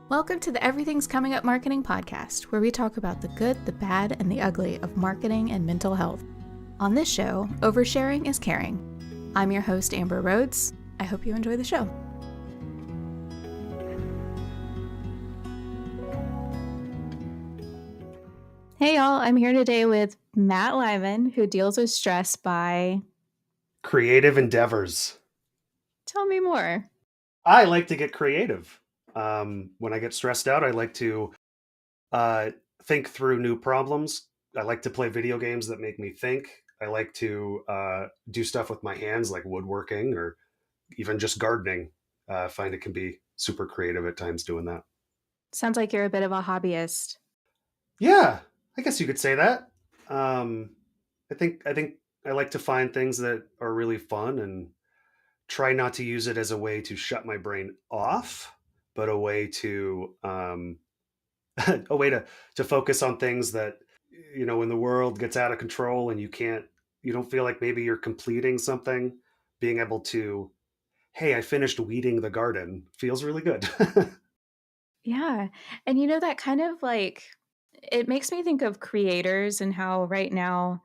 Welcome to the Everything's Coming Up Marketing Podcast, where we talk about the good, the bad, and the ugly of marketing and mental health. On this show, oversharing is caring. I'm your host, Amber Rhodes. I hope you enjoy the show. Hey y'all, I'm here today with Matt Lyman, who deals with stress by creative endeavors. Tell me more. I like to get creative. When I get stressed out, I like to think through new problems. I like to play video games that make me think. I like to do stuff with my hands, like woodworking or even just gardening. I find it can be super creative at times doing that. Sounds like you're a bit of a hobbyist. Yeah, I guess you could say that. I think I like to find things that are really fun and try not to use it as a way to shut my brain off, but a way to a way to focus on things that, you know, when the world gets out of control and you don't feel like maybe you're completing something, being able to, hey, I finished weeding the garden feels really good. Yeah. And you know, that kind of like, it makes me think of creators and how right now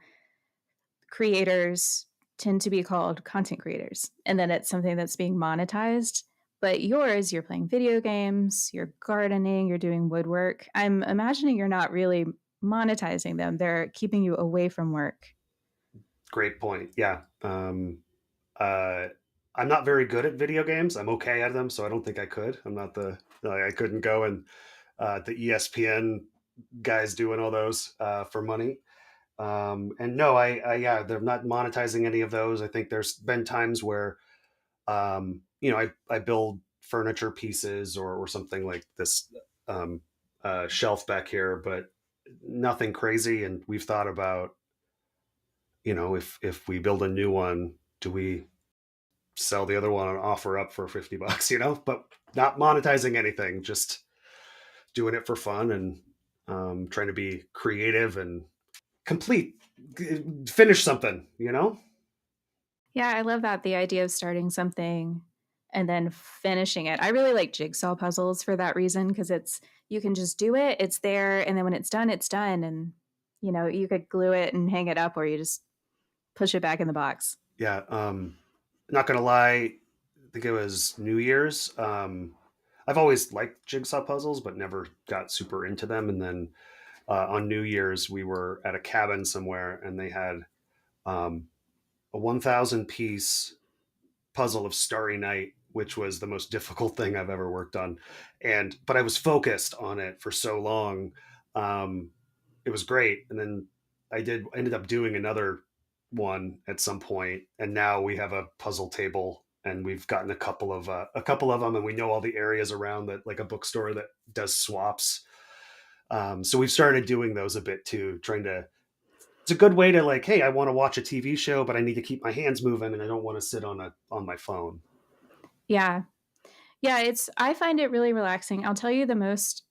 creators tend to be called content creators. And then it's something that's being monetized. But yours, you're playing video games, you're gardening, you're doing woodwork. I'm imagining you're not really monetizing them. They're keeping you away from work. Great point. Yeah. Uh, I'm not very good at video games. I'm okay at them, so I don't think I could. I'm not I couldn't go and the ESPN guys doing all those for money. And no, yeah, they're not monetizing any of those. I think there's been times where, I build furniture pieces or something like this shelf back here, but nothing crazy. And we've thought about, if we build a new one, do we sell the other one and offer up for $50, but not monetizing anything, just doing it for fun and trying to be creative and complete, finish something. Yeah, I love that. The idea of starting something and then finishing it. I really like jigsaw puzzles for that reason, because you can just do it, it's there, and then when it's done, it's done. And, you could glue it and hang it up, or you just push it back in the box. Yeah. Not gonna lie, I think it was New Year's. I've always liked jigsaw puzzles, but never got super into them. And then on New Year's, we were at a cabin somewhere, and they had a 1,000 piece puzzle of Starry Night, which was the most difficult thing I've ever worked on. But I was focused on it for so long. It was great. And then ended up doing another one at some point, and now we have a puzzle table, and we've gotten a couple of them, and we know all the areas around that, like a bookstore that does swaps. So we've started doing those a bit too, it's a good way to, like, hey, I want to watch a TV show, but I need to keep my hands moving and I don't want to sit on my phone. Yeah. Yeah, I find it really relaxing. I'll tell you the most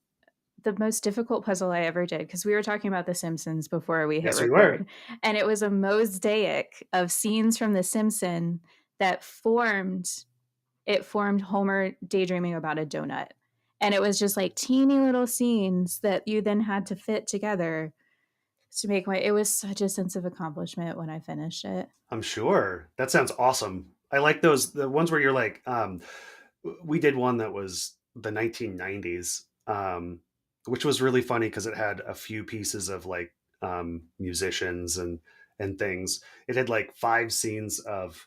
difficult puzzle I ever did, because we were talking about The Simpsons before we hit Yes, we record. were. And it was a mosaic of scenes from The Simpsons that formed Homer daydreaming about a donut. And it was just like teeny little scenes that you then had to fit together to make it was such a sense of accomplishment when I finished it. I'm sure. That sounds awesome. I like the ones where you're like, we did one that was the 1990s, which was really funny because it had a few pieces of, like, musicians and things. It had like 5 scenes of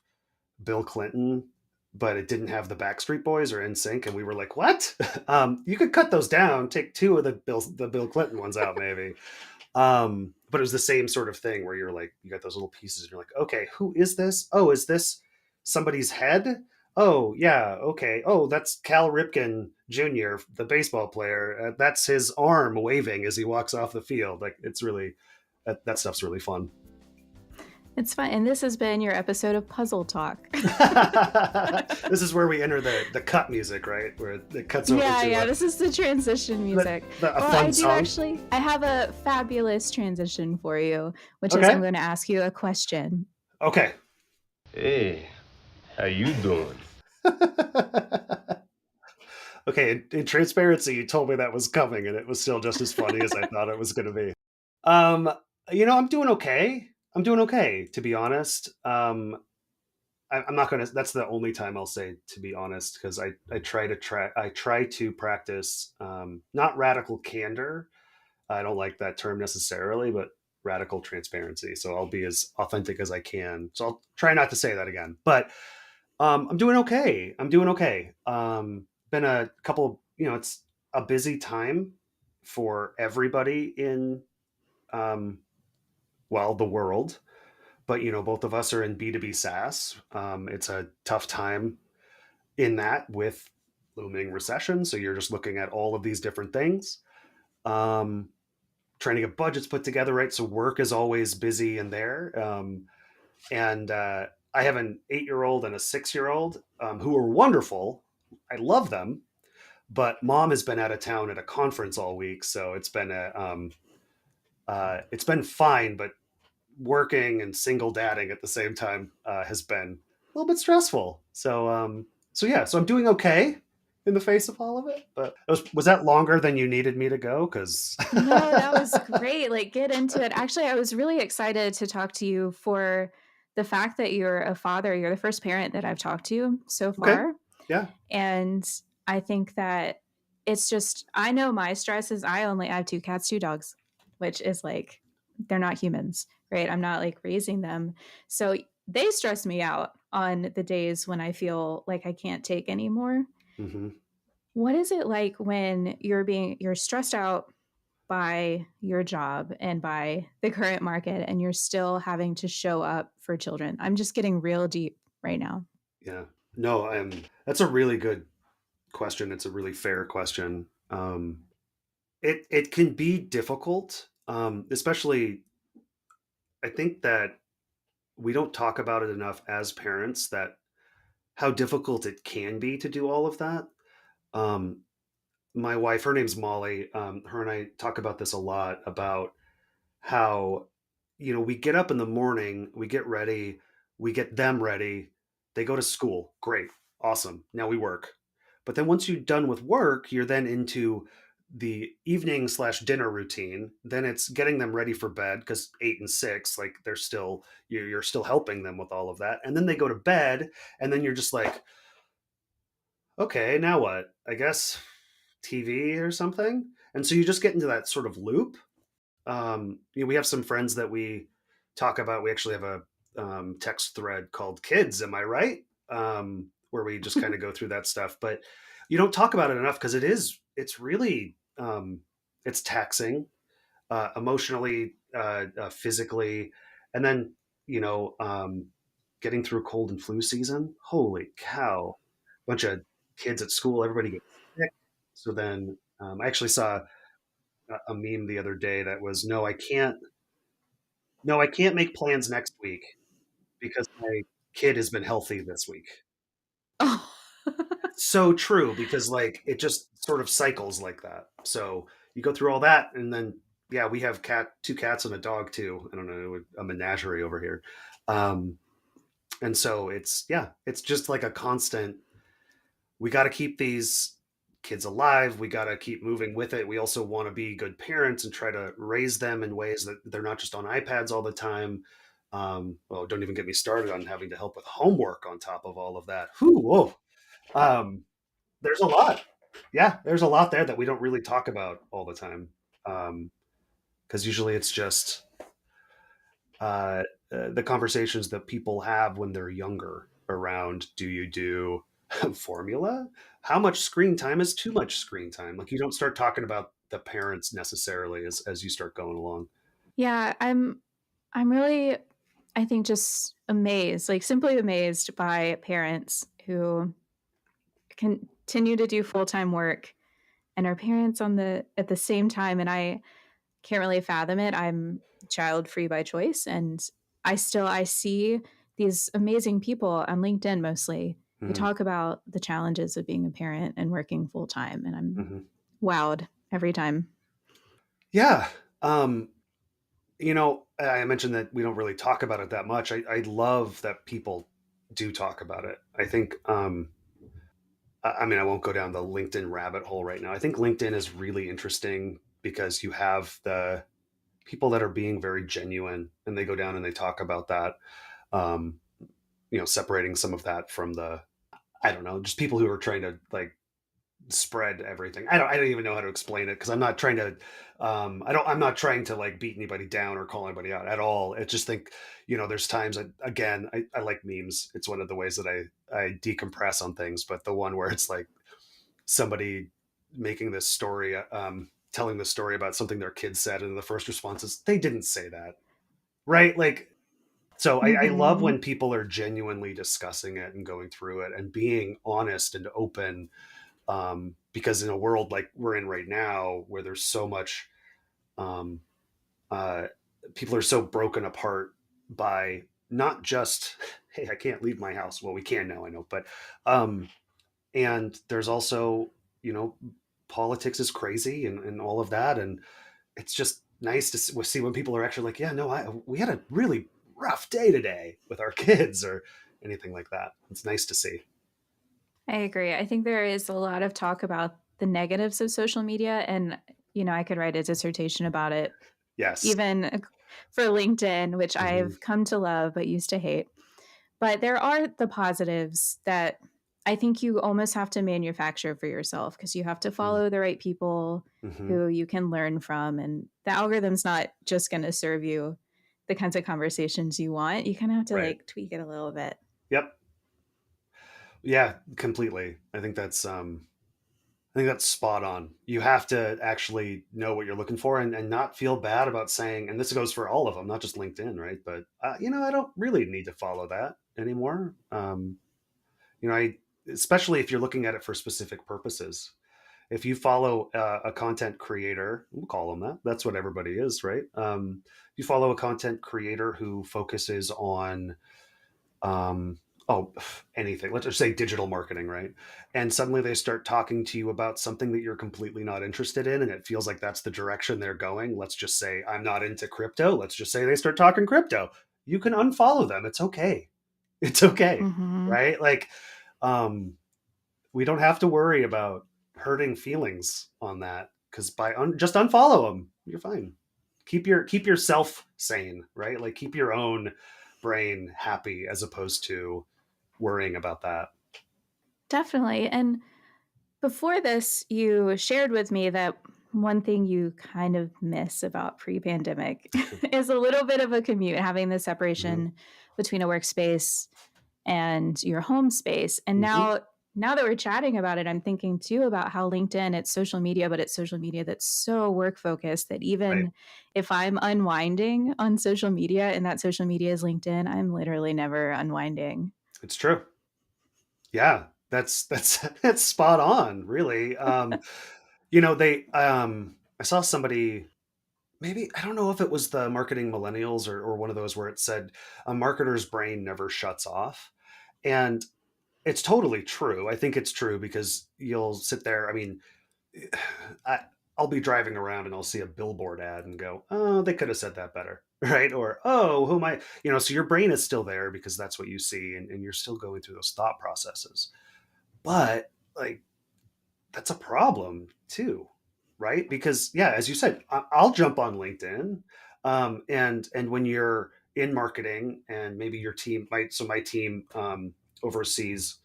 Bill Clinton, but it didn't have the Backstreet Boys or NSYNC, and we were like, "What?" You could cut those down, take 2 of the Bill Clinton ones out, maybe. But it was the same sort of thing where you're like, you got those little pieces, and you're like, "Okay, who is this? Oh, is this somebody's head? Oh, yeah, okay. Oh, that's Cal Ripken Jr., the baseball player. That's his arm waving as he walks off the field." Like, it's really that stuff's really fun. It's fun. And this has been your episode of Puzzle Talk. This is where we enter the cut music, right? Where it cuts over to... Yeah, this is the transition music. A fun song. I have a fabulous transition for you, which is I'm going to ask you a question. Okay. Hey, how you doing? Okay, in transparency, you told me that was coming, and it was still just as funny as I thought it was going to be. Um, I'm doing okay. I'm doing okay, to be honest. I'm not gonna. That's the only time I'll say to be honest, because I try to practice not radical candor. I don't like that term necessarily, but radical transparency. So I'll be as authentic as I can. So I'll try not to say that again. But I'm doing okay. I'm doing okay. Been a couple. It's a busy time for everybody in um, the world. But both of us are in B2B SaaS. It's a tough time in that with looming recession. So you're just looking at all of these different things. Um, Trying to get budgets put together, right? So work is always busy in there. And I have an 8-year old and a 6-year old who are wonderful. I love them, but mom has been out of town at a conference all week, so it's been fine. But working and single dadding at the same time has been a little bit stressful. So I'm doing okay in the face of all of it. But was that longer than you needed me to go? Because No, that was great. Like, get into it. Actually, I was really excited to talk to you for the fact that you're a father. You're the first parent that I've talked to so okay, far. yeah, And I think that it's just, I know my stress is I have two cats, two dogs, which is like, they're not humans, right? I'm not like raising them. So they stress me out on the days when I feel like I can't take anymore. hmm What is it like when you're stressed out by your job and by the current market and you're still having to show up for children? I'm just getting real deep right now. yeah. No, that's a really good question. It's a really fair question. It can be difficult, especially. I think that we don't talk about it enough as parents, that how difficult it can be to do all of that. Um, my wife, her name's Molly. Her and I talk about this a lot, about how we get up in the morning, we get ready, we get them ready, they go to school, great, awesome, now we work. But then once you're done with work, you're then into the evening slash dinner routine. Then it's getting them ready for bed, because 8 and 6, like, they're still, you're still helping them with all of that, and then they go to bed, and then you're just like, okay, now what? I guess TV or something. And so you just get into that sort of loop. We have some friends that we talk about. We actually have a text thread called "Kids." Am I right? Where we just kind of go through that stuff, but you don't talk about it enough, because it's really it's taxing, emotionally, physically, and then you know getting through cold and flu season. Holy cow! Bunch of kids at school, everybody gets sick. So then I actually saw a meme the other day that was, no, I can't make plans next week because my kid has been healthy this week. Oh. So true, because like it just sort of cycles like that. So you go through all that, and then yeah, we have two cats and a dog too. I don't know, a menagerie over here. Um, and so it's just like a constant. We got to keep these kids alive. We got to keep moving with it. We also want to be good parents and try to raise them in ways that they're not just on iPads all the time. Well, don't even get me started on having to help with homework on top of all of that. Whew, whoa. Um, there's a lot. Yeah, there's a lot there that we don't really talk about all the time. Because usually it's just uh, the conversations that people have when they're younger around, do you do formula? How much screen time is too much screen time? Like, you don't start talking about the parents necessarily as you start going along. Yeah, I'm really, I think, just amazed, like simply amazed by parents who continue to do full-time work and are parents on the at the same time, and I can't really fathom it. I'm child free by choice, and I see these amazing people on LinkedIn mostly who hmm talk about the challenges of being a parent and working full time, and I'm hmm wowed every time. Yeah. Um, I mentioned that we don't really talk about it that much. I love that people do talk about it. I think I mean, I won't go down the LinkedIn rabbit hole right now. I think LinkedIn is really interesting because you have the people that are being very genuine and they go down and they talk about that. Um, separating some of that from the, I don't know, just people who are trying to like spread everything. I don't even know how to explain it because I'm not trying to I'm not trying to like beat anybody down or call anybody out at all. I just think, there's times that again, I like memes. It's one of the ways that I decompress on things, but the one where it's like somebody making this story telling the story about something their kids said and the first response is they didn't say that. Right? Like so I love Hmm. when people are genuinely discussing it and going through it and being honest and open, because in a world like we're in right now where there's so much um, uh, people are so broken apart by not just hey, I can't leave my house, well we can now, I know, but um, and there's also, you know politics is crazy and all of that, and it's just nice to see when people are actually like, yeah, no, we had a really rough day today with our kids or anything like that. It's nice to see. I agree. I think there is a lot of talk about the negatives of social media, and I could write a dissertation about it, Yes. even for LinkedIn, which Hmm. I've come to love but used to hate. But there are the positives that I think you almost have to manufacture for yourself because you have to follow the right people Hmm. who you can learn from. And the algorithm's not just going to serve you the kinds of conversations you want. You kind of have to Right. like tweak it a little bit. Yep. Yeah, completely. I think that's spot on. You have to actually know what you're looking for and not feel bad about saying, and this goes for all of them, not just LinkedIn, right? But, I don't really need to follow that anymore. Especially if you're looking at it for specific purposes. If you follow a content creator, we'll call them that. That's what everybody is, right? If you follow a content creator who focuses on um, oh, anything. Let's just say digital marketing, right? And suddenly they start talking to you about something that you're completely not interested in, and it feels like that's the direction they're going. Let's just say I'm not into crypto. Let's just say they start talking crypto. You can unfollow them. It's okay. It's okay, Hmm. right? Like, um, we don't have to worry about hurting feelings on that because just unfollow them. You're fine. Keep yourself sane, right? Like keep your own brain happy as opposed to worrying about that. Definitely. And before this, you shared with me that one thing you kind of miss about pre pandemic is a little bit of a commute, having the Hmm. separation between a workspace and your home space. And Hmm. now that we're chatting about it, I'm thinking too about how LinkedIn, it's social media, but it's social media that's so work focused that Right. even if I'm unwinding on social media and that social media is LinkedIn, I'm literally never unwinding. It's true. Yeah, that's that's spot on, really. They I saw somebody, maybe I don't know if it was the marketing millennials or one of those where it said a marketer's brain never shuts off. And it's totally true. I think it's true because you'll sit there. I mean, I, I'll be driving around and I'll see a billboard ad and go, oh, they could have said that better. Right. Or, oh, who am I? So your brain is still there because that's what you see and you're still going through those thought processes. But like, that's a problem too, right? Because yeah, as you said, I'll jump on LinkedIn, and when you're in marketing and maybe your team, my team oversees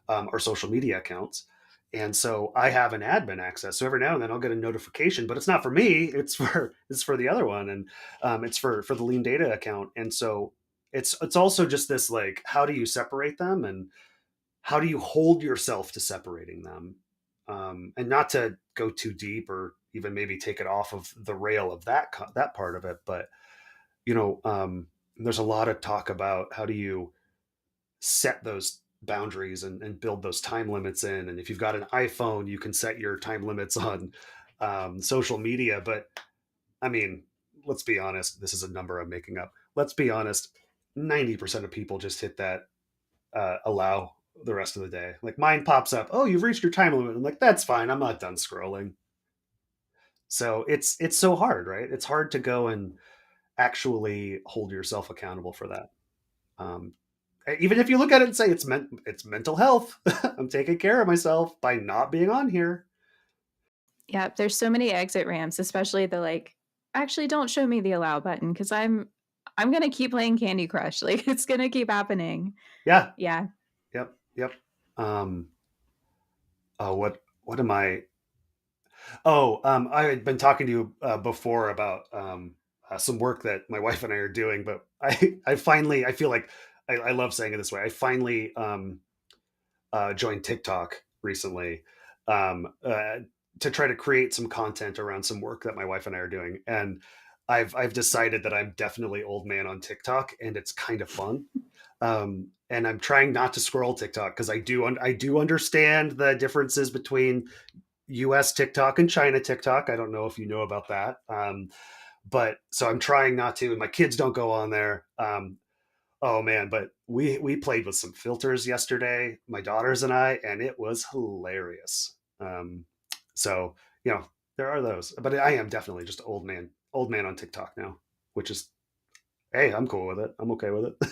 our social media accounts, and so I have an admin access. So every now and then I'll get a notification, but it's not for me; it's for the other one, and it's for the Lean Data account, and so it's also just this like, how do you separate them and how do you hold yourself to separating them, and not to go too deep or even maybe take it off of the rail of that part of it, but there's a lot of talk about how do you set those boundaries and build those time limits in, and if you've got an iPhone you can set your time limits on social media, but I mean, let's be honest, this is a number I'm making up, let's be honest, 90% of people just hit that allow the rest of the day. Like mine pops up, oh, you've reached your time limit. I'm like, that's fine. I'm not done scrolling. So it's so hard, right? It's hard to go and actually hold yourself accountable for that. Um, Even if you look at it and say it's mental health, I'm taking care of myself by not being on here. Yeah, there's so many exit ramps, especially the like, actually don't show me the allow button because I'm gonna keep playing Candy Crush. Like it's gonna keep happening. Yeah. Yeah. Yep. Yep. Um, oh, what am I? Oh, I had been talking to you before about some work that my wife and I are doing, but I finally, I feel like I love saying it this way. I finally joined TikTok recently um, uh, to try to create some content around some work that my wife and I are doing, and I've decided that I'm definitely old man on TikTok, and it's kind of fun. And I'm trying not to scroll TikTok because I do understand the differences between US TikTok and China TikTok. I don't know if you know about that. But so I'm trying not to, and my kids don't go on there. Oh man, but we played with some filters yesterday, my daughters and I, and it was hilarious. So you know, there are those, but I am definitely just old man on TikTok now, which is hey, I'm cool with it. I'm okay with it.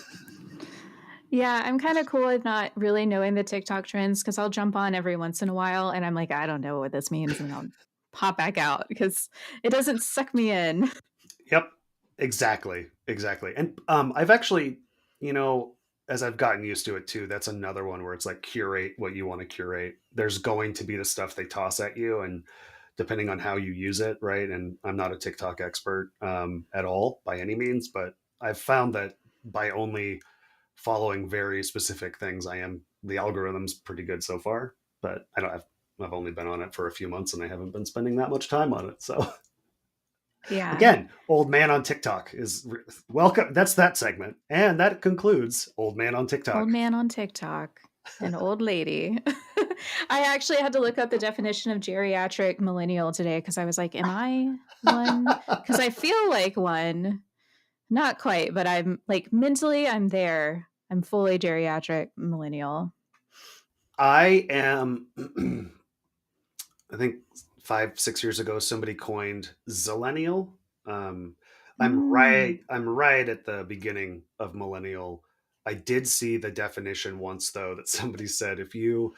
Yeah, I'm kind of cool with not really knowing the TikTok trends because I'll jump on every once in a while and I'm like, I don't know what this means, and I'll pop back out because it doesn't suck me in. Yep, exactly, exactly. And I've actually, you know, as I've gotten used to it too, that's another one where it's like curate what you want to curate. There's going to be the stuff they toss at you, and depending on how you use it, right? And I'm not a TikTok expert at all by any means, but I've found that by only following very specific things, I am the algorithm's pretty good so far. But I don't. I've only been on it for a few months, and I haven't been spending that much time on it. So Yeah. again, old man on TikTok is welcome. That's that segment. And that concludes Old Man on TikTok. Old man on TikTok, an old lady. I actually had to look up the definition of geriatric millennial today because I was like, am I one? Because I feel like one. Not quite, but I'm like mentally, I'm there. I'm fully geriatric millennial. I am, I think 5, 6 years ago, somebody coined zillennial. Um, Mm. I'm right at the beginning of millennial. I did see the definition once though that somebody said if you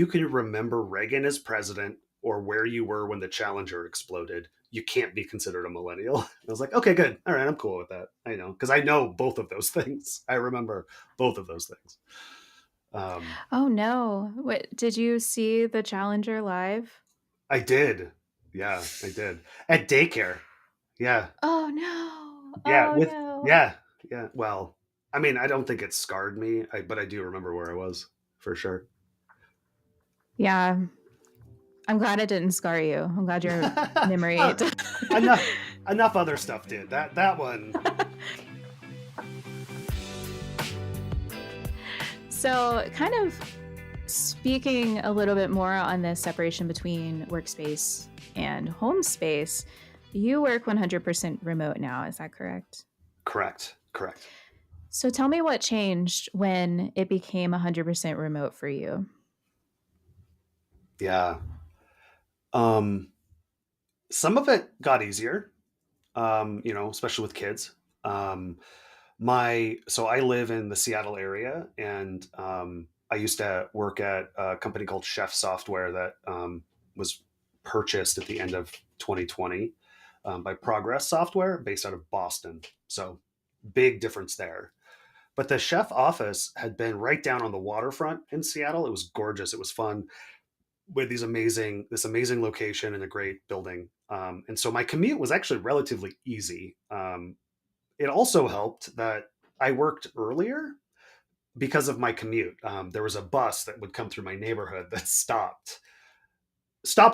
can remember Reagan as president or where you were when the Challenger exploded, you can't be considered a millennial. I was like, okay, good. All right, I'm cool with that. I know because I know both of those things. I remember both of those things. Um, Oh no. What did you see the Challenger live? I did. Yeah, I did. At daycare. Yeah. Oh no. Yeah. Oh With, no. yeah. Yeah. Well, I mean, I don't think it scarred me, but I do remember where I was for sure. Yeah. I'm glad it didn't scar you. I'm glad your memory. Well, enough, enough other stuff did. That one. So, kind of speaking a little bit more on the separation between workspace and home space, you work 100% remote now. Is that correct? Correct. Correct. So, tell me what changed when it became 100% remote for you. Yeah. Um, some of it got easier, especially with kids. Um, so I live in the Seattle area, and I used to work at a company called Chef Software that was purchased at the end of 2020 by Progress Software, based out of Boston. So big difference there. But the chef office had been right down on the waterfront in Seattle. It was gorgeous. It was fun with this amazing location and a great building. And so my commute was actually relatively easy. It also helped that I worked earlier because of my commute. There was a bus that would come through my neighborhood that stopped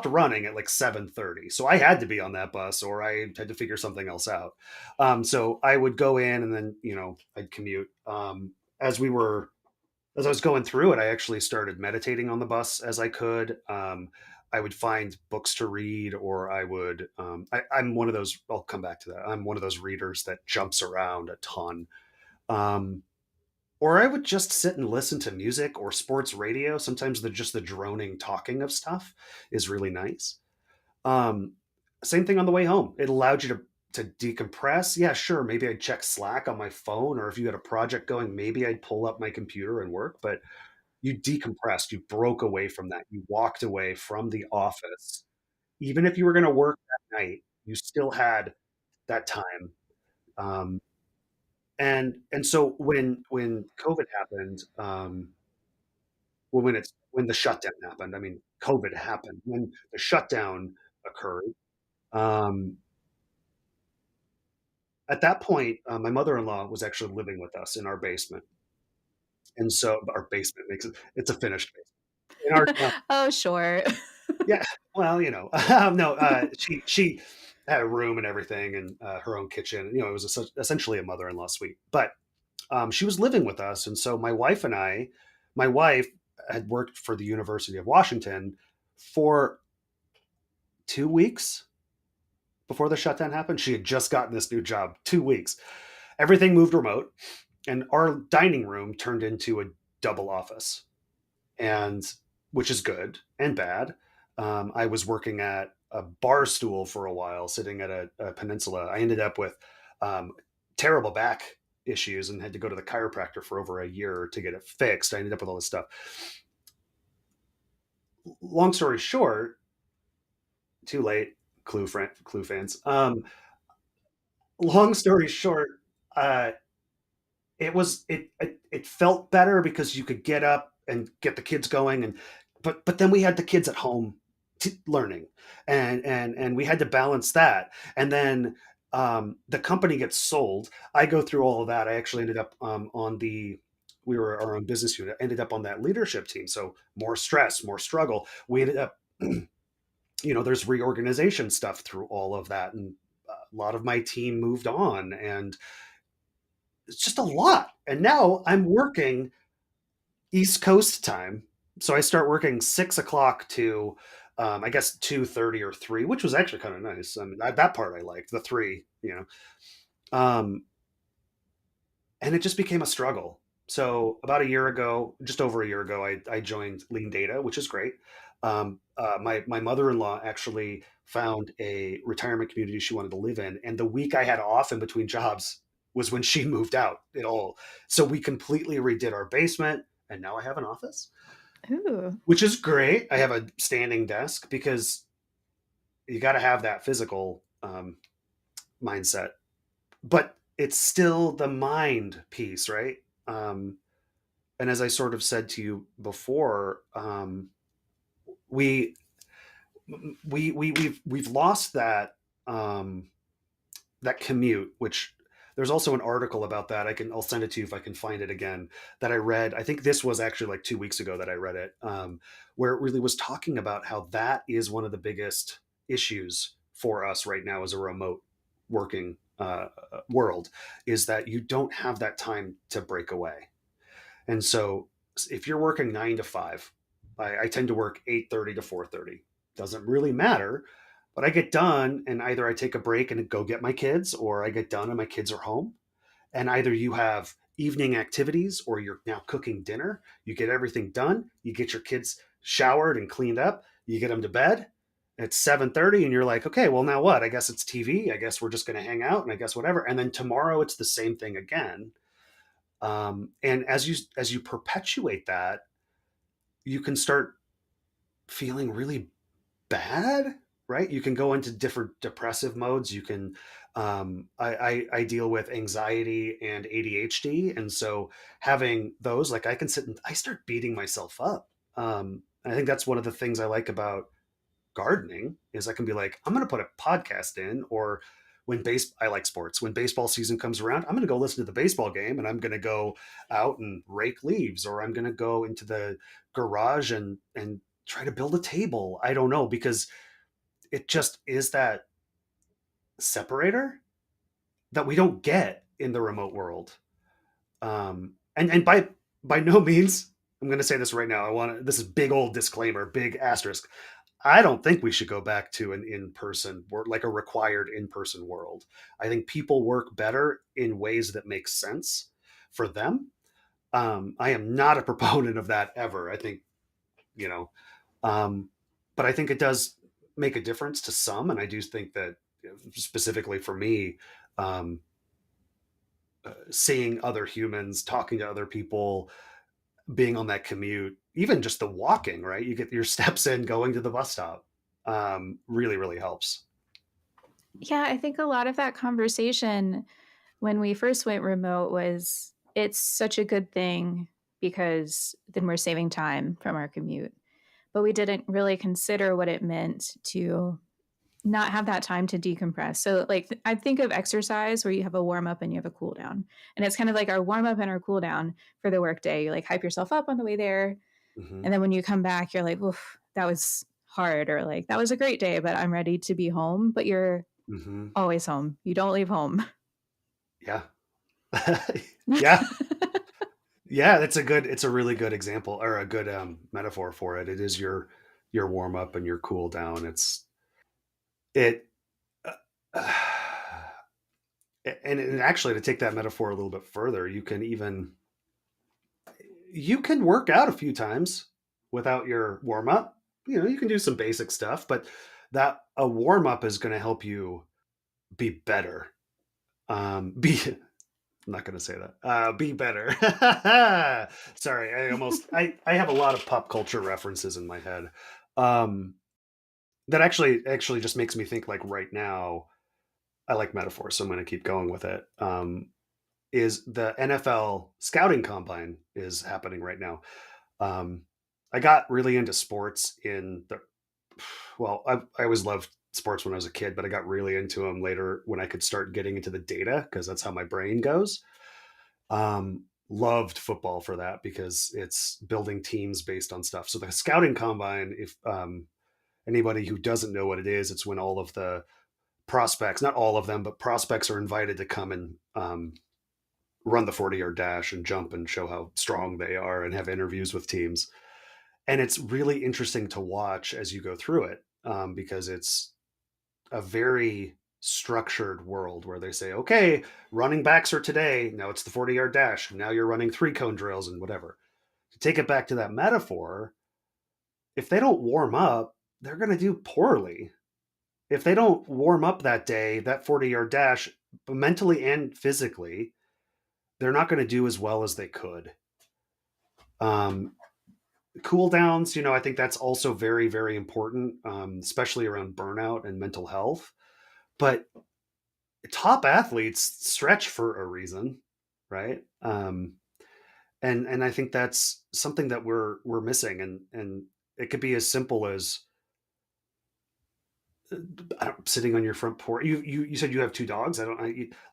running at like 7:30, so I had to be on that bus or I had to figure something else out. So I would go in and then I'd commute. As we were as I was going through it, I actually started meditating on the bus as I could. I would find books to read, or I would. I'm one of those. I'll come back to that. I'm one of those readers that jumps around a ton. Um, or I would just sit and listen to music or sports radio. Sometimes the droning talking of stuff is really nice. Um, Same thing on the way home. It allowed you to to decompress, yeah, sure, maybe I'd check Slack on my phone, or if you had a project going, maybe I'd pull up my computer and work. But you decompressed, you broke away from that, you walked away from the office. Even if you were going to work that night, you still had that time. Um, and so when COVID happened, well, when the shutdown happened, I mean, COVID happened. When the shutdown occurred, um, at that point, my mother-in-law was actually living with us in our basement, and so our basement makes it, it's a finished basement. In our Oh, sure. Yeah, well, no, she had a room and everything, and her own kitchen. It was essentially a mother-in-law suite. But she was living with us, and so my wife had worked for the University of Washington for 2 weeks before the shutdown happened. She had just gotten this new job. 2 weeks, everything moved remote, and our dining room turned into a double office, and which is good and bad. I was working at a bar stool for a while, sitting at a peninsula. I ended up with um, terrible back issues and had to go to the chiropractor for over a year to get it fixed. I ended up with all this stuff. Long story short, too late. Clue fans. Long story short, uh, it felt better because you could get up and get the kids going, and but then we had the kids at home learning, and we had to balance that. And then the company gets sold. I go through all of that. I actually ended up on the we were our own business unit. Ended up on that leadership team. So more stress, more struggle. We ended up there's reorganization stuff through all of that, and a lot of my team moved on, and it's just a lot. And now I'm working East Coast time. So I start working 6 o'clock to, I guess 2:30 or three, which was actually kind of nice. I mean, that part I liked, the three. Um, and it just became a struggle. So about a year ago, just over a year ago, I joined Lean Data, which is great. My mother-in-law actually found a retirement community she wanted to live in, and the week I had off in between jobs was when she moved out. It all So we completely redid our basement, and now I have an office, Ooh. which is great. I have a standing desk because you got to have that physical mindset, but it's still the mind piece, right? Um, and as I sort of said to you before, we we've lost um, that commute. Which there's also an article about that. I'll send it to you if I can find it again. That I read. I think this was actually like 2 weeks ago that I read it, where it really was talking about how that is one of the biggest issues for us right now as a remote working world, is that you don't have that time to break away. And so if you're working 9 to 5, I tend to work 8:30 to 4:30. Doesn't really matter, but I get done and either I take a break and go get my kids, or I get done and my kids are home. And either you have evening activities or you're now cooking dinner. You get everything done. You get your kids showered and cleaned up. You get them to bed. It's 7:30 and you're like, okay, well now what? I guess it's TV. I guess we're just going to hang out, and I guess whatever. And then tomorrow it's the same thing again. And as you perpetuate that, you can start feeling really bad, right? You can go into different depressive modes. You can I deal with anxiety and ADHD, and so having those, like, I can sit and I start beating myself up. I think that's one of the things I like about gardening, is I can be like, I'm going to put a podcast in, or I like sports. When baseball season comes around, I'm going to go listen to the baseball game, and I'm going to go out and rake leaves, or I'm going to go into the garage and try to build a table. I don't know, because it just is that separator that we don't get in the remote world. And by no means, I'm going to say this right now. This is big old disclaimer, big asterisk. I don't think we should go back to an in-person, like a required in-person world. I think people work better in ways that make sense for them. I am not a proponent of that ever. I think, you know, um, but I think it does make a difference to some, and I do think that specifically for me, um, seeing other humans, talking to other people, being on that commute, even just the walking, right? You get your steps in going to the bus stop. Really, really helps. Yeah, I think a lot of that conversation when we first went remote was it's such a good thing because then we're saving time from our commute. But we didn't really consider what it meant to not have that time to decompress. So, like, I think of exercise where you have a warm up and you have a cool down. And it's kind of like our warm up and our cool down for the workday. You like hype yourself up on the way there. Hmm. And then when you come back, you're like, oof, that was hard. Or like, that was a great day, but I'm ready to be home. But you're Hmm. always home. You don't leave home. Yeah. Yeah. Yeah. It's a really good example, or a good metaphor for it. It is your warm up and your cool down. It, uh, and actually, to take that metaphor a little bit further, you can work out a few times without your warm up. You can do some basic stuff, but that a warm up is going to help you be better. Be I'm not going to say that. Be better. Sorry, I have a lot of pop culture references in my head. Um, that actually just makes me think, like, right now. I like metaphors, so I'm going to keep going with it. Is the NFL scouting combine is happening right now. Um, I got really into sports in the well, I always loved sports when I was a kid, but I got really into them later when I could start getting into the data because that's how my brain goes. Loved football for that because it's building teams based on stuff. So the scouting combine, if anybody who doesn't know what it is, it's when all of the prospects, not all of them, but prospects are invited to come and run the 40-yard dash and jump and show how strong they are and have interviews with teams. And it's really interesting to watch as you go through it, because it's a very structured world where they say, okay, running backs are today. Now it's the 40-yard dash. Now you're running 3-cone drills and whatever. To take it back to that metaphor, if they don't warm up, they're going to do poorly. If they don't warm up that day, that 40-yard dash, mentally and physically, they're not going to do as well as they could. Um, Cool downs, I think that's also very, very important, especially around burnout and mental health. But top athletes stretch for a reason, right? And I think that's something that we're missing, and it could be as simple as sitting on your front porch. You said you have two dogs.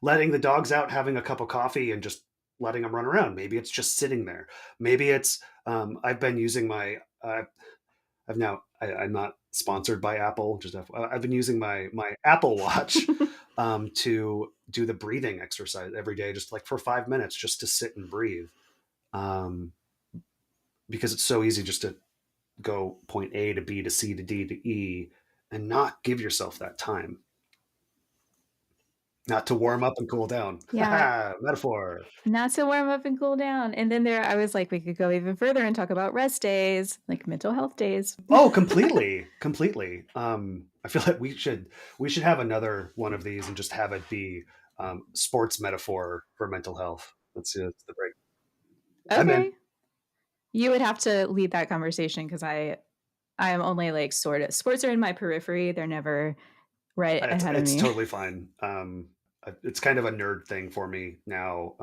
Letting the dogs out, having a cup of coffee, and just letting them run around. Maybe it's just sitting there. Maybe it's I've been using my I'm not sponsored by Apple. I've been using my Apple Watch to do the breathing exercise every day, just like for 5 minutes, just to sit and breathe. Um, because it's so easy just to go point A to B to C to D to E and not give yourself that time, not to warm up and cool down. Yeah, Metaphor. not to warm up and cool down. And then there, I was like, we could go even further and talk about rest days, like mental health days. Oh, completely, completely. I feel like we should have another one of these and just have it be sports metaphor for mental health. That's the break. I'm in. Okay. You would have to lead that conversation because I am only like sort of sports are in my periphery. They're never right ahead of It's me. totally fine. It's kind of a nerd thing for me now,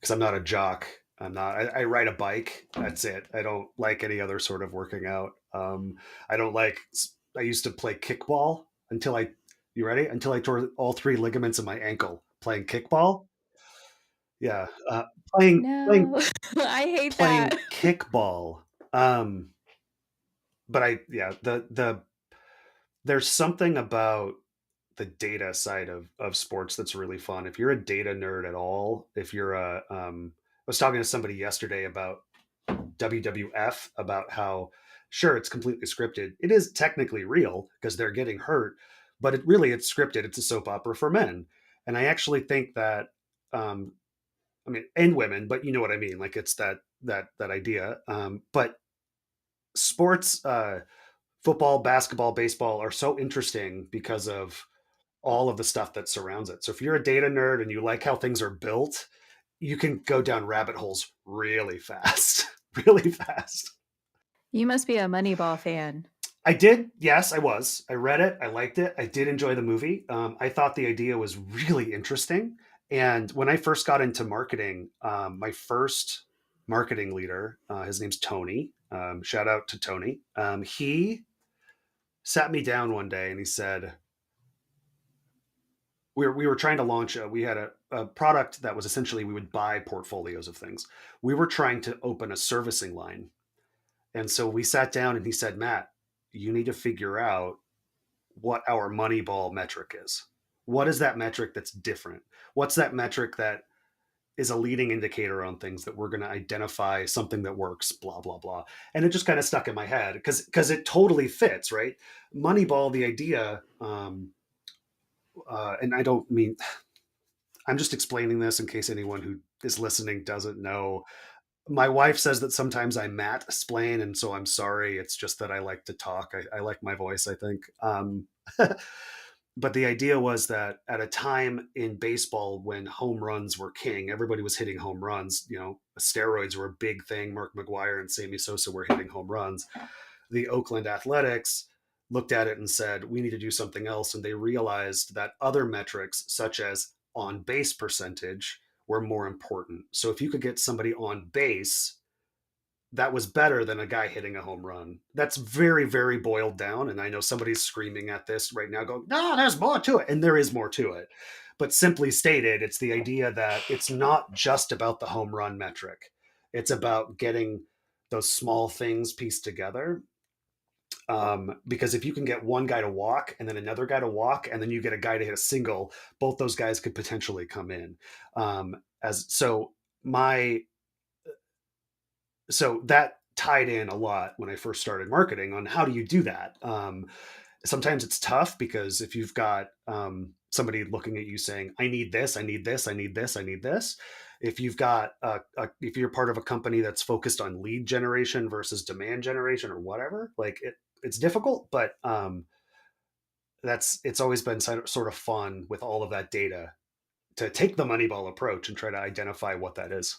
because I'm not a jock. I ride a bike. That's it. I don't like any other sort of working out. I don't like. I used to play kickball until I. You ready? Until I tore all three ligaments in my ankle playing kickball. Yeah, playing No, I hate that. playing kickball. Um, but yeah, there's something about the data side of sports that's really fun. If you're a data nerd at all, if you're I was talking to somebody yesterday about WWF, about how, sure, it's completely scripted. It is technically real because they're getting hurt, but it's scripted. It's a soap opera for men, and I actually think that, um, I mean, and women, but you know what I mean. Like, it's that idea. But sports, football, basketball, baseball are so interesting because of all of the stuff that surrounds it. So if you're a data nerd and you like how things are built, you can go down rabbit holes really fast, really fast. You must be a Moneyball fan. I did. Yes, I was. I read it. I liked it. I did enjoy the movie. I thought the idea was really interesting. And when I first got into marketing, my first marketing leader, his name's Tony. Shout out to Tony. He sat me down one day and he said, we were trying to launch, we had a product that was essentially we would buy portfolios of things. We were trying to open a servicing line. And so we sat down and he said, Matt, you need to figure out what our Moneyball metric is. What is that metric that's different? What's that metric that is a leading indicator on things that we're going to identify something that works, blah, blah, blah. And it just kind of stuck in my head because it totally fits, right? Moneyball, the idea, and I don't mean, I'm just explaining this in case anyone who is listening doesn't know. My wife says that sometimes I Matt explain, and so I'm sorry. It's just that I like to talk. I like my voice, I think. But the idea was that at a time in baseball when home runs were king, everybody was hitting home runs. You know, steroids were a big thing. Mark McGuire and Sammy Sosa were hitting home runs. The Oakland Athletics looked at it and said, we need to do something else. And they realized that other metrics, such as on base percentage, were more important. So if you could get somebody on base, that was better than a guy hitting a home run. That's very, very boiled down. And I know somebody's screaming at this right now, going, no, there's more to it. And there is more to it. But simply stated, it's the idea that it's not just about the home run metric, it's about getting those small things pieced together. Because if you can get one guy to walk and then another guy to walk, and then you get a guy to hit a single, both those guys could potentially come in. As so, my so that tied in a lot when I first started marketing on how do you do that. Sometimes it's tough because if you've got somebody looking at you saying, "I need this, I need this, I need this, I need this." If you've got if you're part of a company that's focused on lead generation versus demand generation or whatever, like it's difficult, but it's always been sort of fun with all of that data to take the Moneyball approach and try to identify what that is.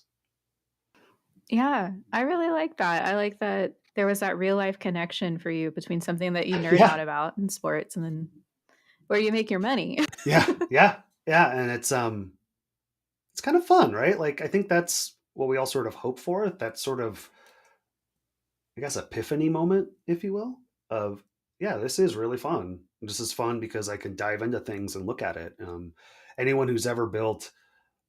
Yeah, I really like that. I like that there was that real life connection for you between something that you nerd Yeah, out about in sports and then where you make your money. yeah, yeah, yeah, and it's kind of fun, right? Like I think that's what we all sort of hope for. That sort of, I guess, epiphany moment, if you will, of yeah, this is really fun. This is fun because I can dive into things and look at it. Anyone who's ever built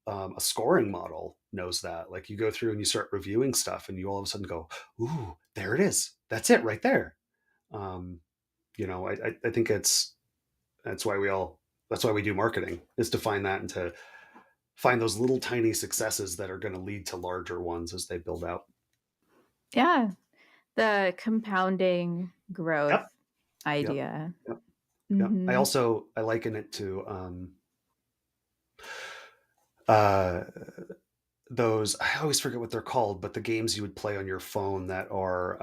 a scoring model knows that. Like you go through and you start reviewing stuff, and you all of a sudden go, "Ooh, there it is. That's it right there." Um, I think that's why we all that's why we do marketing, is to find that and to find those little tiny successes that are going to lead to larger ones as they build out. Yeah, the compounding growth Yep. Yep. idea. Yep. Yep. Mhm. I liken it to uh, those, I always forget what they're called, but the games you would play on your phone that are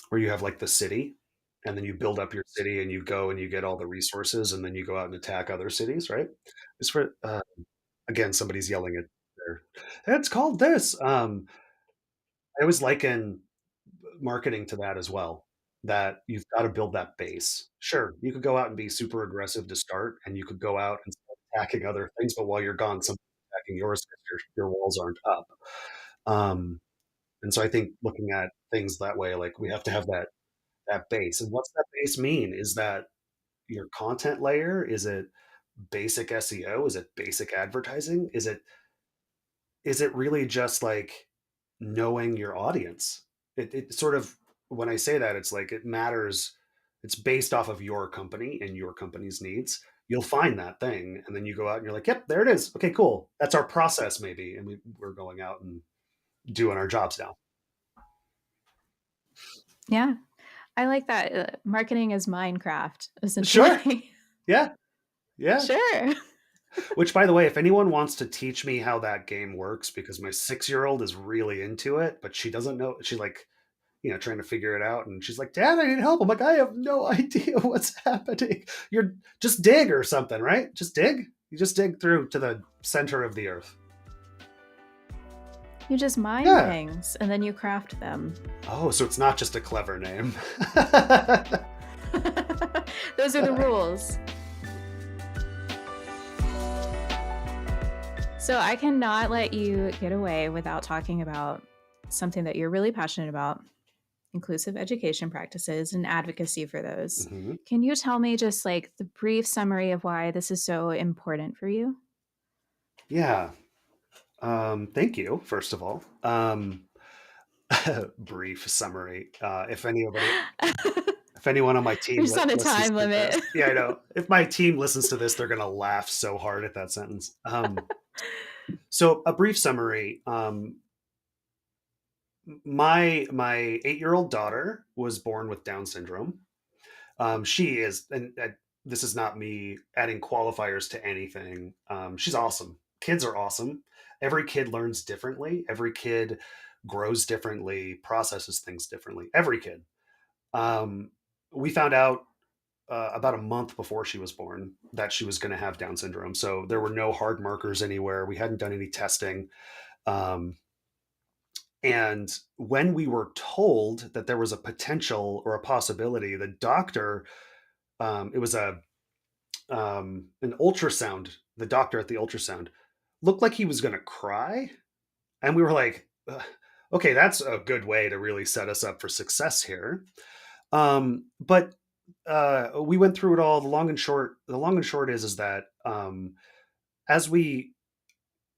where you have like the city, and then you build up your city and you go and you get all the resources and then you go out and attack other cities, right? It's for again, somebody's yelling at there. It's called this. I always liken marketing to that as well. That you've got to build that base. Sure, you could go out and be super aggressive to start, and you could go out and start attacking other things, but while you're gone, somebody's attacking yours because your walls aren't up. Um, and so I think looking at things that way, like we have to have that base. And what's that base mean? Is that your content layer? Is it basic SEO? Is it basic advertising? Is it really just like knowing your audience? It sort of, when I say that, it's like it matters. It's based off of your company and your company's needs. You'll find that thing, and then you go out and you're like, "Yep, there it is. Okay, cool. That's our process, maybe." And we're going out and doing our jobs now. Yeah, I like that. Marketing is Minecraft, Sure. essentially. Yeah. Yeah. Sure. Which, by the way, if anyone wants to teach me how that game works, because my 6-year-old is really into it, but she doesn't know. She like trying to figure it out. And she's like, Dad, I need help. I'm like, I have no idea what's happening. You're just dig or something, right? Just dig. You just dig through to the center of the earth. You just mine Yeah. things and then you craft them. Oh, so it's not just a clever name. Those are the rules. So I cannot let you get away without talking about something that you're really passionate about, inclusive education practices and advocacy for those. Mm-hmm. Can you tell me just like the brief summary of why this is so important for you? Yeah. Thank you, first of all. Brief summary. If anyone on my We're team just on a listens time to limit. this, yeah, I know. If my team listens to this, they're gonna laugh so hard at that sentence. So a brief summary. My 8-year-old daughter was born with Down syndrome. She is, and this is not me adding qualifiers to anything. She's awesome. Kids are awesome. Every kid learns differently. Every kid grows differently, processes things differently. Every kid. Um, we found out about a month before she was born that she was going to have Down syndrome. So there were no hard markers anywhere. We hadn't done any testing. Um, and when we were told that there was a potential or a possibility, the doctor, it was an ultrasound. The doctor at the ultrasound looked like he was going to cry, and we were like, "Okay, that's a good way to really set us up for success here." But we went through it all. The long and short. The long and short is that as we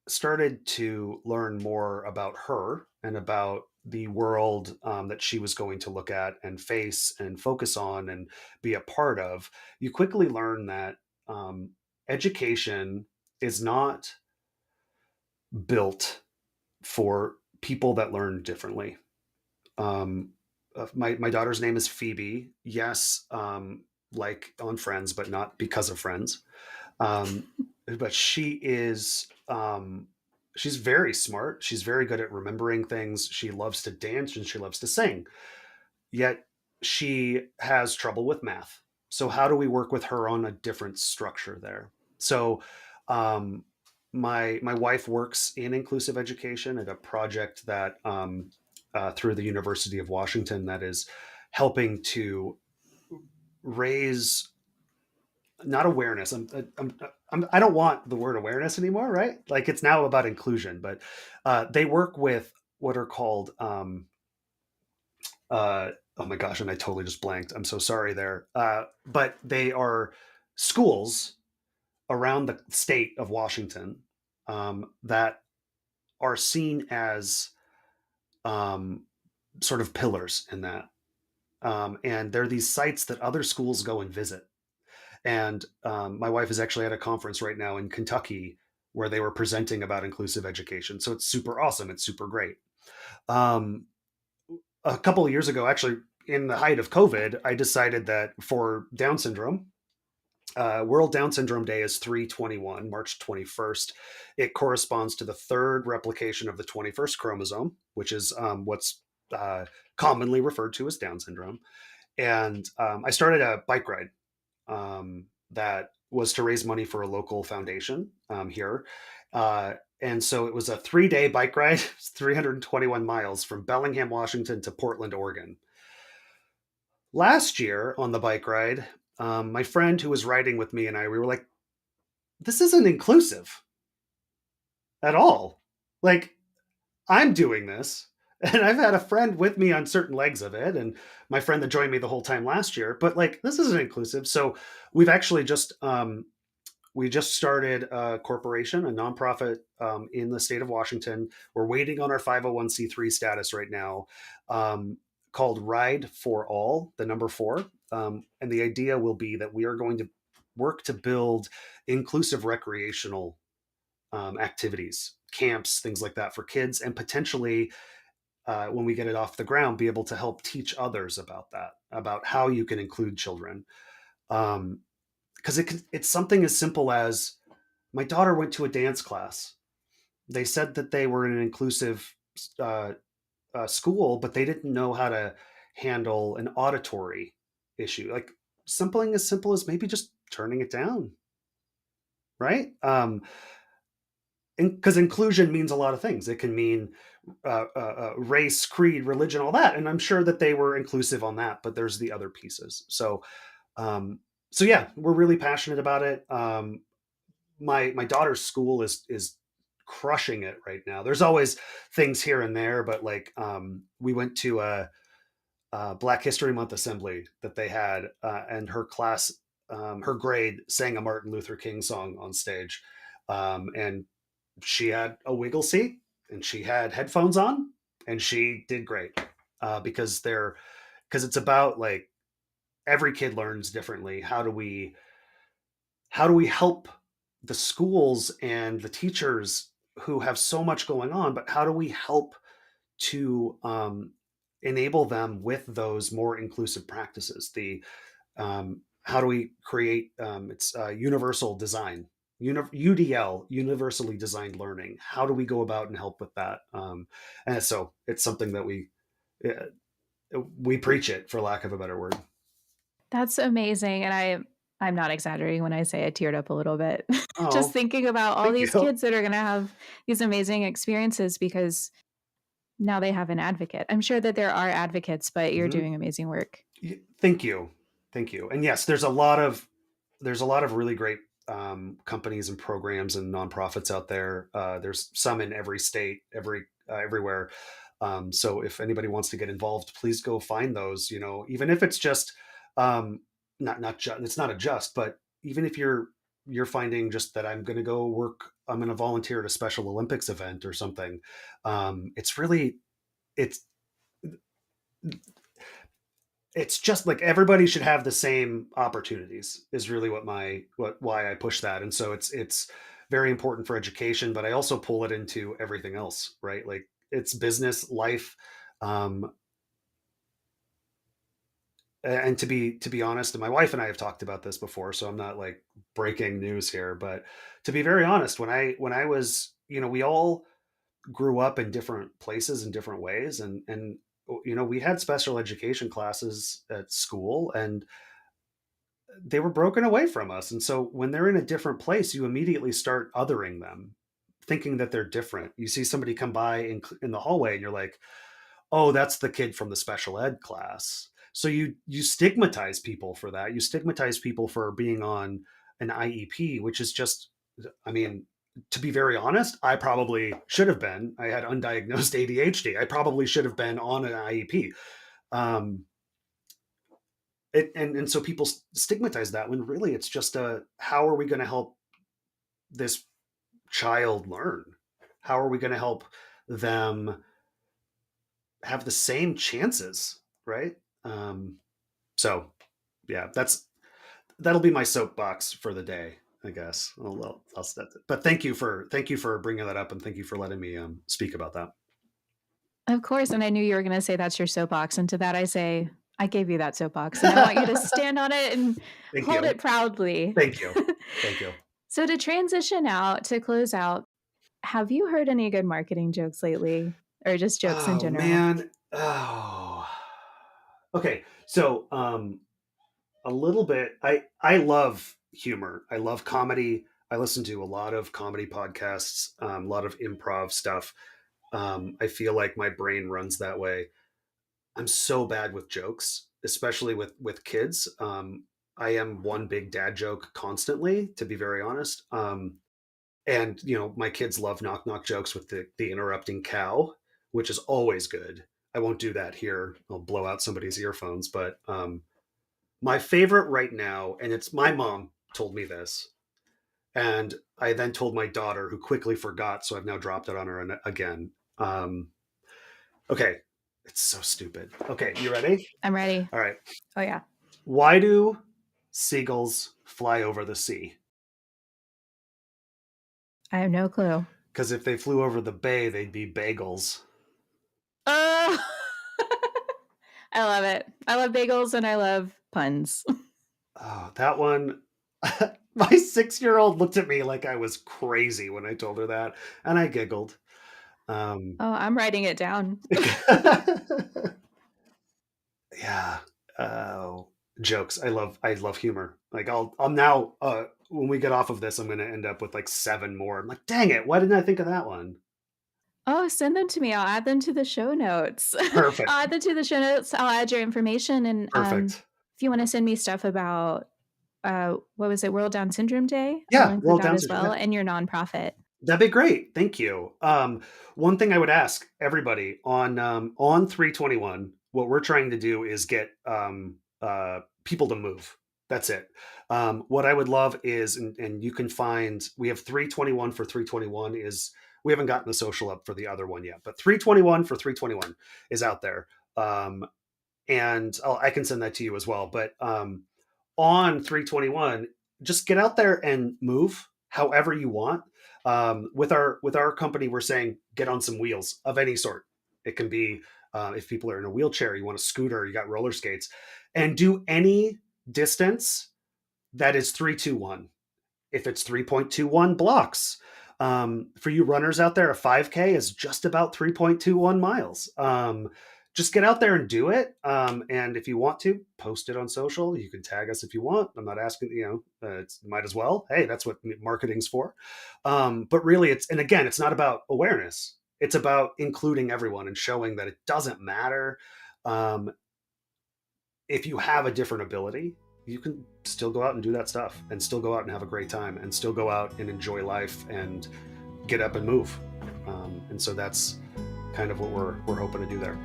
started to learn more about her and about the world that she was going to look at and face and focus on and be a part of, you quickly learn that education is not built for people that learn differently. Um, my daughter's name is Phoebe. Yes, like on Friends, but not because of Friends. Um, but she's very smart. She's very good at remembering things. She loves to dance and she loves to sing. Yet she has trouble with math. So how do we work with her on a different structure there? So um, my wife works in inclusive education at a project that through the University of Washington that is helping to raise not awareness. I don't want the word awareness anymore, right? Like it's now about inclusion, but they work with what are called oh my gosh, and I totally just blanked. I'm so sorry there. But they are schools around the state of Washington that are seen as um, sort of pillars in that. And there are these sites that other schools go and visit. And my wife is actually at a conference right now in Kentucky where they were presenting about inclusive education. So it's super awesome. It's super great. Um, a couple of years ago, actually, in the height of COVID, I decided that for Down syndrome, World Down Syndrome Day is 3/21, March 21st. It corresponds to the third replication of the 21st chromosome, which is what's commonly referred to as Down syndrome. And I started a bike ride that was to raise money for a local foundation here. And so it was a 3-day bike ride, 321 miles from Bellingham, Washington to Portland, Oregon. Last year on the bike ride, my friend who was riding with me and I, we were like, this isn't inclusive at all. Like, I'm doing this. And I've had a friend with me on certain legs of it, and my friend that joined me the whole time last year. But like, this isn't inclusive. So we've actually just we just started a corporation, a nonprofit in the state of Washington. We're waiting on our 501c3 status right now, called Ride for All, the number four. And the idea will be that we are going to work to build inclusive recreational activities, camps, things like that for kids, and potentially when we get it off the ground, be able to help teach others about that, about how you can include children. Because it's something as simple as my daughter went to a dance class. They said that they were in an inclusive uh, school, but they didn't know how to handle an auditory issue. Like something as simple as maybe just turning it down, right? Because inclusion means a lot of things. It can mean race, creed, religion, all that, and I'm sure that they were inclusive on that. But there's the other pieces. Um, so yeah, we're really passionate about it. My daughter's school is crushing it right now. There's always things here and there, but like we went to a Black History Month assembly that they had, and her class, her grade sang a Martin Luther King song on stage, and she had a wiggle seat and she had headphones on and she did great, because it's about like every kid learns differently. How do we help the schools and the teachers who have so much going on, but how do we help to enable them with those more inclusive practices? How do we create it's universal design, UDL, universally designed learning? How do we go about and help with that? And so it's something that we preach it, for lack of a better word. That's amazing, and I'm not exaggerating when I say I teared up a little bit. Just Oh, thinking about all thank these you. kids that are gonna have these amazing experiences because now they have an advocate. I'm sure that there are advocates, but you're Mhm. doing amazing work. Thank you, thank you. And yes, there's a lot of really great companies and programs and nonprofits out there. There's some in every state, everywhere. So if anybody wants to get involved, please go find those. You know, even if it's just um, it's not a just, but even if you're finding just that I'm going to go work, I'm going to volunteer at a Special Olympics event or something. It's really it's it's just like everybody should have the same opportunities is really why I push that. And so it's very important for education, but I also pull it into everything else, right? Like it's business, life. um and to be honest, and my wife and I have talked about this before, so I'm not like breaking news here, but to be very honest, when I was, we all grew up in different places in different ways, and we had special education classes at school, and they were broken away from us. And so when they're in a different place, you immediately start othering them, thinking that they're different. You see somebody come by in the hallway and you're like, oh, that's the kid from the special ed class. So you stigmatize people for that. You stigmatize people for being on an IEP, which is just, I mean, to be very honest, I probably should have been. I had undiagnosed ADHD. I probably should have been on an IEP. Um, and so people stigmatize that when really it's just a, how are we going to help this child learn? How are we going to help them have the same chances, right? um, so yeah, that'll be my soapbox for the day, I guess. I'll step it. But thank you for bringing that up, and thank you for letting me speak about that. Of course, and I knew you were gonna say that's your soapbox, and to that I say, I gave you that soapbox, and I want you to stand on it and Thank hold you. it proudly. Thank you. Thank you. So to transition out, to close out, have you heard any good marketing jokes lately, or just jokes in Oh general? man. Okay, so a little bit. I love humor. I love comedy. I listen to a lot of comedy podcasts, a lot of improv stuff. I feel like my brain runs that way. I'm so bad with jokes, especially with kids. I am one big dad joke constantly, to be very honest. And my kids love knock knock jokes with the interrupting cow, which is always good. I won't do that here. I'll blow out somebody's earphones. But my favorite right now, and it's my mom told me this, and I then told my daughter, who quickly forgot, so I've now dropped it on her again. Okay, it's so stupid. Okay, you ready? I'm ready. All right. Oh, yeah. Why do seagulls fly over the sea? I have no clue. Because if they flew over the bay, they'd be bagels. Oh! I love it. I love bagels and I love puns. Oh, that one. My 6-year-old looked at me like I was crazy when I told her that, and I giggled. Oh, I'm writing it down. Yeah. Oh, jokes. I love humor. Like I'm now when we get off of this, I'm gonna end up with like 7 more. I'm like, dang it, why didn't I think of that one? Oh, send them to me. I'll add them to the show notes. Perfect. I'll add them to the show notes. I'll add your information, and Perfect. if you want to send me stuff about what was it, World Down Syndrome Day, I'll Yeah, include well that down as to well, yeah. and your nonprofit. That'd be great. Thank you. One thing I would ask everybody on 321, what we're trying to do is get people to move. That's it. What I would love is, and you can find, we have 321 for 321 is, we haven't gotten the social up for the other one yet, but 321 for 321 is out there. Um, and I can send that to you as well. But on 321, just get out there and move however you want. With our company, we're saying get on some wheels of any sort. It can be if people are in a wheelchair, you want a scooter, you got roller skates, and do any distance that is 321. If it's 3.21 blocks. For you runners out there, a 5K is just about 3.21 miles. Just get out there and do it. And if you want to, post it on social. You can tag us if you want. I'm not asking, it's might as well. Hey, that's what marketing's for. But really, and again, it's not about awareness. It's about including everyone and showing that it doesn't matter. Um, if you have a different ability, you can still go out and do that stuff and still go out and have a great time and still go out and enjoy life and get up and move. And so that's kind of what we're hoping to do there.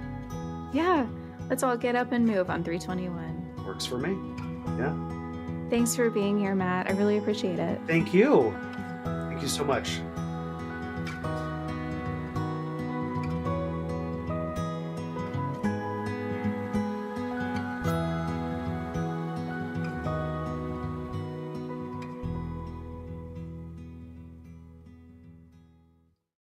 Yeah, let's all get up and move on 321. Works for me. Yeah. Thanks for being here, Matt. I really appreciate it. Thank you. Thank you so much.